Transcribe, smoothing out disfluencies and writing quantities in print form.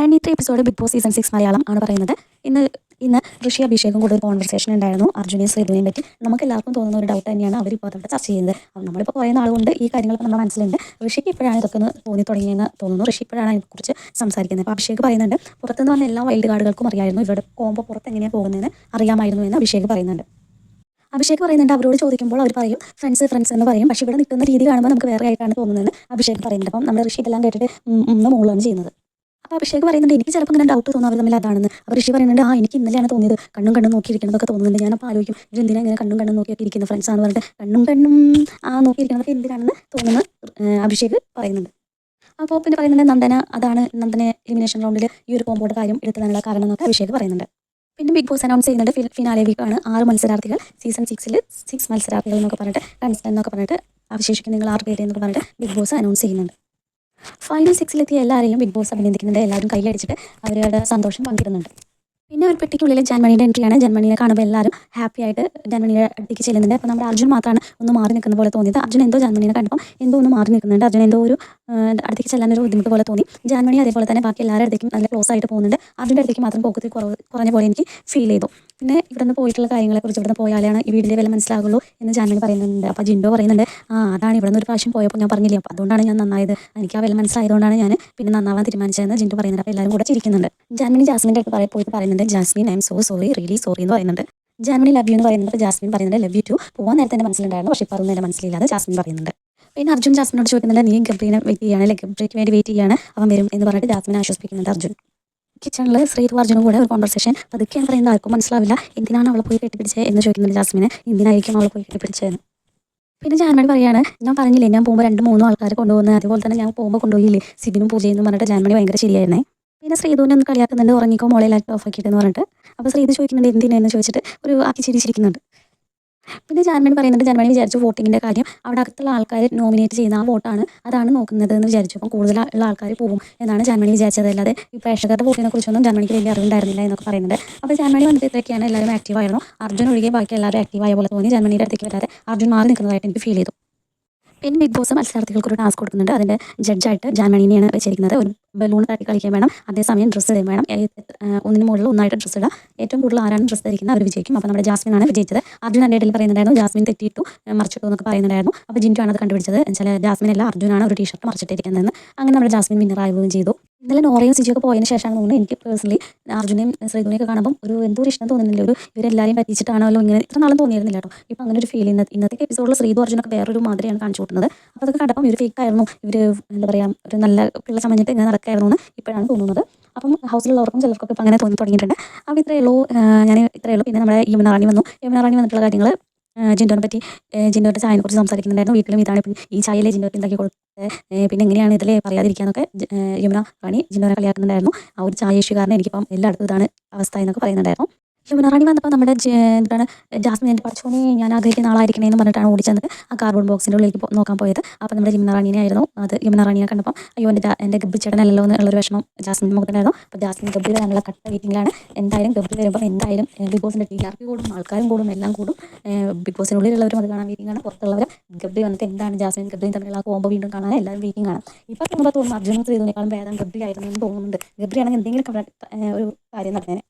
93 episode Bigg Boss season 6 Malayalam ആണ് പറയുന്നത്. ഇന്ന് ഇന്ന് ഋഷി അഭിഷേകും കൂടെ ഒരു കോൺവെർസേഷൻ ഉണ്ടായിരുന്നു അർജുനെയും ശ്രീധുവിനെയും പറ്റി. നമുക്ക് എല്ലാവർക്കും തോന്നുന്ന ഒരു ഡൗട്ട് തന്നെയാണ് അവരിപ്പോൾ അതവിടെ ചർച്ച ചെയ്യുന്നത്. നമ്മളിപ്പോൾ കുറേ നാളുകൊണ്ട് ഈ കാര്യങ്ങളൊക്കെ നമ്മുടെ മനസ്സിലുണ്ട്. ഋഷിക്ക് ഇപ്പോഴാണ് ഇതൊക്കെ ഒന്ന് തോന്നി തുടങ്ങിയെന്ന് തോന്നുന്നു. ഋഷി ഇപ്പോഴാണ് അതിനെക്കുറിച്ച് സംസാരിക്കുന്നത്. അപ്പോൾ അഭിഷേക് പറയുന്നുണ്ട്, പുറത്തുനിന്ന് വന്ന എല്ലാ വൈൽഡ് കാർഡുകൾക്കും അറിയായിരുന്നു ഇവരുടെ കോമ്പോ പുറത്ത് എങ്ങനെയാണ് പോകുന്നതെന്ന് അറിയാമായിരുന്നു എന്ന് അഭിഷേക് പറയുന്നുണ്ട്. അഭിഷേക് പറയുന്നുണ്ട്, അവരോട് ചോദിക്കുമ്പോൾ അവർ പറയും ഫ്രണ്ട്സ് ഫ്രണ്ട്സ് എന്ന് പറയും. പക്ഷേ ഇവിടെ നിൽക്കുന്ന രീതി കാണുമ്പോൾ നമുക്ക് വേറെ ആയിട്ടാണ് തോന്നുന്നതെന്ന് അഭിഷേക് പറയുന്നുണ്ട്. അപ്പം നമ്മുടെ ഋഷി ഇതെല്ലാം കേട്ടിട്ട് മുകളിലാണ് ചെയ്യുന്നത്. അപ്പോൾ അഭിഷേക് പറയുന്നുണ്ട്, എനിക്ക് ചിലപ്പോൾ ഇങ്ങനെ ഡൗട്ട് തോന്നും അവർ തമ്മിൽ അതാണെന്ന്. അപ്പോൾ ഋഷി പറയുന്നുണ്ട്, എനിക്ക് ഇന്നലെയാണ് തോന്നിയത്, കണ്ണും കണ്ണും നോക്കിയിരിക്കണതൊക്കെ തോന്നുന്നുണ്ട്. ഞാനപ്പോൾ ആലോചിക്കും ഇവരെന്തിനാ ഇങ്ങനെ കണ്ണും കണ്ണും നോക്കിയൊക്കെ ഇരിക്കുന്ന ഫ്രണ്ട്സാന്ന് പറഞ്ഞിട്ട് കണ്ണും കണ്ണും നോക്കിയിരിക്കണതൊക്കെ എന്തിനാണെന്ന് തോന്നുന്നു അഭിഷേക് പറയുന്നുണ്ട്. അപ്പോൾ പിന്നെ പറയുന്നുണ്ട്, നന്ദനെ എലിമിനേഷൻ റൗണ്ടിൽ ഈ ഒരു കോമ്പോയുടെ കാര്യം എടുത്തതിനുള്ള കാരണം എന്നൊക്കെ അഭിഷേക് പറയുന്നുണ്ട്. പിന്നെ ബിഗ് ബോസ് അനൗൺസ് ചെയ്യുന്നുണ്ട് ഫിനാലെ വീക്കാണ്. 6 മത്സരാർത്ഥികൾ സീസൺ 6 6 മത്സരാർത്ഥികൾ എന്നൊക്കെ പറഞ്ഞിട്ട് കൺസ്റ്റന്റ് എന്നൊക്കെ പറഞ്ഞിട്ട് അവശേഷിക്കുന്ന നിങ്ങൾ 6 പേര് എന്നൊക്കെ പറഞ്ഞിട്ട് ബിഗ് ബോസ് അനൗൺസ് ചെയ്യുന്നുണ്ട്. ഫൈനൽ 6-ലെത്തിയ എല്ലാവരെയും ബിഗ് ബോസ് അഭിനന്ദിക്കുന്നുണ്ട്. എല്ലാവരും കൈയടിച്ചിട്ട് അവരുടെ സന്തോഷം പങ്കിടുന്നുണ്ട്. പിന്നെ ഒരു പെട്ടിക്കുള്ളിൽ ജാൻമണിയുടെ എൻട്രിയാണ്. ജാൻമണിയെ കാണുമ്പോൾ എല്ലാവരും ഹാപ്പി ആയിട്ട് ജാൻമണിയുടെ അടുത്തേക്ക് ചെല്ലുന്നുണ്ട്. അപ്പോൾ നമ്മുടെ അർജുൻ മാത്രമാണ് ഒന്ന് മാറി നിൽക്കുന്ന പോലെ തോന്നിയത്. അർജുൻ എന്തോ ജാൻമണിയെ കണ്ടപ്പോൾ എന്തോ ഒന്ന് മാറി നിൽക്കുന്നുണ്ട്. അർജുൻ എന്തോ ഒരു അടുത്തേക്ക് ചെല്ലാനൊരു ബുദ്ധിമുട്ട് പോലെ തോന്നി. ജാൻമണി അതേപോലെ തന്നെ ബാക്കി എല്ലാവരുടെ അടുത്തേക്കും നല്ല ക്ലോസ് ആയിട്ട് പോകുന്നുണ്ട്. അർജുൻ്റെ അടുത്തേക്ക് മാത്രം പോക്കത്തിൽ കുറഞ്ഞ പോലെ എനിക്ക് ഫീൽ ചെയ്തു. പിന്നെ ഇവിടുന്ന് പോയിട്ടുള്ള കാര്യങ്ങളെക്കുറിച്ച് ഇവിടുന്ന് പോയാലാണ് ഈ വീടിൻ്റെ വില മനസ്സിലാകുള്ളൂ എന്ന് ജാൻമണി പറയുന്നുണ്ട്. അപ്പോൾ ജിൻഡോ പറയുന്നുണ്ട്, അതാണ് ഇവിടുന്ന് ഒരു പ്രാവശ്യം പോയപ്പോൾ ഞാൻ പറഞ്ഞില്ലേ, അപ്പോൾ അതുകൊണ്ടാണ് ഞാൻ നന്നായത്, എനിക്ക് ആ വില മനസ്സിലായതുകൊണ്ടാണ് ഞാൻ പിന്നെ നന്നാവാൻ തീരുമാനിച്ചതെന്ന് ജിൻഡോ പറയുന്നുണ്ട്. അപ്പോൾ എല്ലാവരും കൂടെ ചിരിക്കുന്നുണ്ട്. ജാൻമണി ജാസ്മിൻ്റെ അടുത്ത് പോയിട്ട് പറയുന്നുണ്ട്, Jasmine I'm so sorry, really sorry എന്ന് പറയുന്നുണ്ട്. ജാൻമണി ലവ് യു എന്ന് പറയുന്നത് ജാസ്മിൻ പറയുന്നുണ്ട് ലവ് യു ടു. പോകാൻ നേരത്തെ എൻ്റെ മനസ്സിലുണ്ടായിരുന്നു, പക്ഷേ ഇപ്പോൾ അതൊന്നും എൻ്റെ മനസ്സിലില്ലാതെ ജാസ്മിൻ പറയുന്നുണ്ട്. പിന്നെ അർജുൻ ജാസ്മിനോട് ചോദിക്കുന്നുണ്ട്, നീ ഗബ്രീനെ വെയിറ്റ് ചെയ്യാണ്, അല്ലെങ്കിൽ ഗബ്രിക്ക് വേണ്ടി വെയിറ്റ് ചെയ്യാണ്, അവൻ വരും എന്ന് പറഞ്ഞിട്ട് ജാസ്മിനെ ആശ്വസിപ്പിക്കുന്നുണ്ട് അർജുൻ. കിച്ചണിൽ ശ്രീധു അർജുനും കൂടെ ഒരു കോൺവെർസേഷൻ പതുക്കെയാണ് പറയുന്നത്. ആർക്കും മനസ്സിലാവില്ല എന്തിനാണ് അവളെ പോയി കെട്ടിപ്പിടിച്ചത് എന്ന് ചോദിക്കുന്നുണ്ട് ജാസ്മിനെ. എന്തിനായിരിക്കും അവളെ പോയി കെട്ടിപ്പിടിച്ചതെന്ന്. പിന്നെ ജാൻമണി പറയാണ്, ഞാൻ പറഞ്ഞില്ലേ ഞാൻ പോകുമ്പോൾ 2-3 ആൾക്കാരെ കൊണ്ടുപോകുന്നത്, അതുപോലെ തന്നെ ഞാൻ പോകുമ്പോൾ കൊണ്ടുപോയില്ലേ സിബിനും പൂജയെന്ന് പറഞ്ഞിട്ട് ജാൻമണി ഭയങ്കര ശരിയായിരുന്നേ. പിന്നെ ശ്രീധുവിനെ ഒന്ന് കളിയാക്കുന്നുണ്ട്, ഉറങ്ങിക്കോ മോളെ ലൈറ്റ് ഓഫ് ആക്കിയിട്ടെന്ന് പറഞ്ഞിട്ട്. അപ്പോൾ ശ്രീധു ചോദിക്കുന്നുണ്ട് എന്തിനെന്ന് ചോദിച്ചിട്ട് ഒരു ആക്കി ചിരിച്ചിരിക്കുന്നുണ്ട്. പിന്നെ ജാൻമണി പറയുന്നുണ്ട്, ജാൻമണി വിചാരിച്ചു വോട്ടിങ്ങിൻ്റെ കാര്യം അവിടെ അകത്തുള്ള ആൾക്കാർ നോമിനേറ്റ് ചെയ്യുന്ന ആ വോട്ടാണ് അതാണ് നോക്കുന്നത് എന്ന് വിചാരിച്ചു. അപ്പം കൂടുതലുള്ള ആൾക്കാർ പോകും എന്നാണ് ജാൻമണി വിചാരിച്ചത്. അല്ലാതെ ഈ പ്രേക്ഷകരുടെ വോട്ടിനെ കുറിച്ചൊന്നും ജാൻമണിക്ക് വലിയ അറിവുണ്ടായിരുന്നില്ല എന്നൊക്കെ പറയുന്നുണ്ട്. അപ്പോൾ ജാൻമണി വന്നിട്ട് ഇത്രയൊക്കെയാണ്, എല്ലാവരും ആക്റ്റീവായിരുന്നു. അർജുൻ ഒഴികെ ബാക്കി എല്ലാവരും ആക്റ്റീവായ പോലെ തോന്നി. ജാൻമണിയുടെ അടുത്തേക്ക് വരാതെ അർജുൻ മാറി നിൽക്കുന്നതായിട്ട് എനിക്ക് ഫീൽ ചെയ്തു. പിന്നെ ബിഗ് ബോസ് മത്സരാർത്ഥികൾക്ക് ഒരു ടാസ്ക് കൊടുക്കുന്നുണ്ട്. അതിൻ്റെ ജഡ്ജായിട്ട് ജാൻമണിനെയാണ് വെച്ചിരിക്കുന്നത്. ഒരു ബലൂൺ തട്ടി കളിക്കാൻ വേണം, അതേസമയം ഡ്രസ്സ് ഇടുകയും വേണം. ഒന്നിന് മുകളിൽ ഒന്നായിട്ട് ഡ്രസ്സ് ഇടുക. ഏറ്റവും കൂടുതൽ ആരാണ് ഡ്രസ്സ് ധരിക്കുന്നത് അവർ വിജയിക്കും. അപ്പോൾ നമ്മുടെ ജാസ്മിനാണ് വിജയിച്ചത്. അർജുൻ എൻ്റെ ഇടയിൽ പറയുന്നുണ്ടായിരുന്നു ജാസ്മിൻ തെറ്റിയിട്ടു, മറിച്ചിട്ടു എന്നൊക്കെ പറയുന്നുണ്ടായിരുന്നു. അപ്പോൾ ജിൻറ്റു ആണ് അത് കണ്ടുപിടിച്ചത്. ചില ജാസ്മിനല്ല അർജുനാണ് ഒരു ടീഷർട്ട് മറിച്ചിട്ടിരിക്കുന്നതെന്ന്. അങ്ങനെ നമ്മുടെ ജാസ്മിൻ വിന്നറാവുകയും ചെയ്തു. ഇന്നലെ നോറയും സിജിയൊക്കെ പോയതിന് ശേഷമാണ് തോന്നുന്നു എനിക്ക് പേഴ്സണലി അർജുനെയും ശ്രീധുവിനെയൊക്കെ കാണുമ്പോൾ എന്തോ ഒരു ഇഷ്ടം തോന്നുന്നില്ല. ഇവരെല്ലാവരും പറ്റിച്ചിട്ടാണല്ലോ ഇങ്ങനെ ഇത്ര നാളും തോന്നിയിരുന്നില്ല കേട്ടോ. ഇപ്പോൾ അങ്ങനെ ഒരു ഫീൽ ഇന്നത്തെ എപ്പിസോഡിൽ ശ്രീധു അർജുനൊക്കെ വേറൊരു മാതിരിയാണ് കാണിച്ചു കൂട്ടുന്നത്. അപ്പോൾ അതൊക്കെ കണ്ടപ്പം ഇവർ ഫേക്ക് ആയിരുന്നു, ഇവർ എന്താ പറയുക ഒരു നല്ല പിള്ള ചമഞ്ഞിട്ട് ഇങ്ങനെ നടക്കായിരുന്നു എന്ന് ഇപ്പോഴാണ് തോന്നുന്നത്. അപ്പം ഹൗസിലുള്ളവർക്കും ചിലർക്കൊക്കെ ഇപ്പം അങ്ങനെ തോന്നി തുടങ്ങിയിട്ടുണ്ട്. അപ്പോൾ ഇത്രയേ ഉള്ളൂ, ഇത്രയേ ഉള്ളൂ. പിന്നെ നമ്മുടെ യമുന റാണി വന്നിട്ടുള്ള കാര്യങ്ങൾ ജിൻഡോനെ പറ്റി, ജിൻഡോൻ്റെ ചായനെ കുറിച്ച് സംസാരിക്കുന്നുണ്ടായിരുന്നു. വീട്ടിലും ഇതാണ് ഇപ്പം ഈ ചായയിലെ ജിൻഡോക്ക് ഉണ്ടാക്കി കൊടുത്തത്, പിന്നെ എങ്ങനെയാണ് ഇതിൽ പറയാതിരിക്കാന്നൊക്കെ യമുന റാണി ജിൻഡോനെ കളിയാക്കുന്നുണ്ടായിരുന്നു. ആ ഒരു ചായ ഇഷ്യൂ കാരണം എനിക്കിപ്പം എല്ലായിടത്തും ഇതാണ് അവസ്ഥ എന്നൊക്കെ പറയുന്നുണ്ടായിരുന്നു. യമുന റാണി വന്നപ്പോൾ നമ്മുടെ എന്താണ് ജാസ്മിൻ എൻ്റെ പഠിച്ചോനെ ഞാൻ ആഗ്രഹിക്കുന്ന ആളായിരിക്കണേ എന്ന് പറഞ്ഞിട്ടാണ് ഓടിച്ചെന്നിട്ട് ആ കാർബൺ ബോക്സിൻ്റെ ഉള്ളിലേക്ക് നോക്കാൻ പോയത്. അപ്പോൾ നമ്മുടെ യമുന റാണീനെ ആയിരുന്നു. അത് യമുന റാണിയെ കണ്ടപ്പോൾ അയ്യോ എൻ്റെ ഗബ്രി ചേട്ടനല്ലോ എന്നുള്ളൊരു വിഷമം ജാസ്മിൻ്റെ മുഖത്തുണ്ടായിരുന്നു. അപ്പോൾ ജാസ്മിൻ ഗബ്രി വരാനുള്ള കട്ട വെയിറ്റിംഗിലാണ്. എന്തായാലും ഗബ്രി വരുമ്പോൾ എന്തായാലും ബിഗ് ബോസിൻ്റെ TRP കൂടും, ആൾക്കാരും കൂടും, എല്ലാം കൂടും. ബിഗ് ബോസിനുള്ളിലുള്ളവരും അത് കാണാൻ വെയിറ്റിംഗ് ആണ്. പുറത്തുള്ളവർ ഗബ്രി വന്നിട്ട് എന്താണ് ജാസ്മിൻ ഗബ്രിയും തമ്മിലുള്ള കോമ്പോ വീണ്ടും കാണാൻ എല്ലാവരും വെയിറ്റിംഗ് ആണ്. ഇപ്പോൾ തോന്നുമ്പോൾ അർജുനും ശ്രീധുവിനേക്കാളും ഭേദം ഗബ്രി ആയിരുന്നു എന്ന് തോന്നുന്നുണ്ട്. ഗബ്രി ആണെങ്കിൽ എന്തെങ്കിലും ഒരു കാര്യം നടന്നേനെ.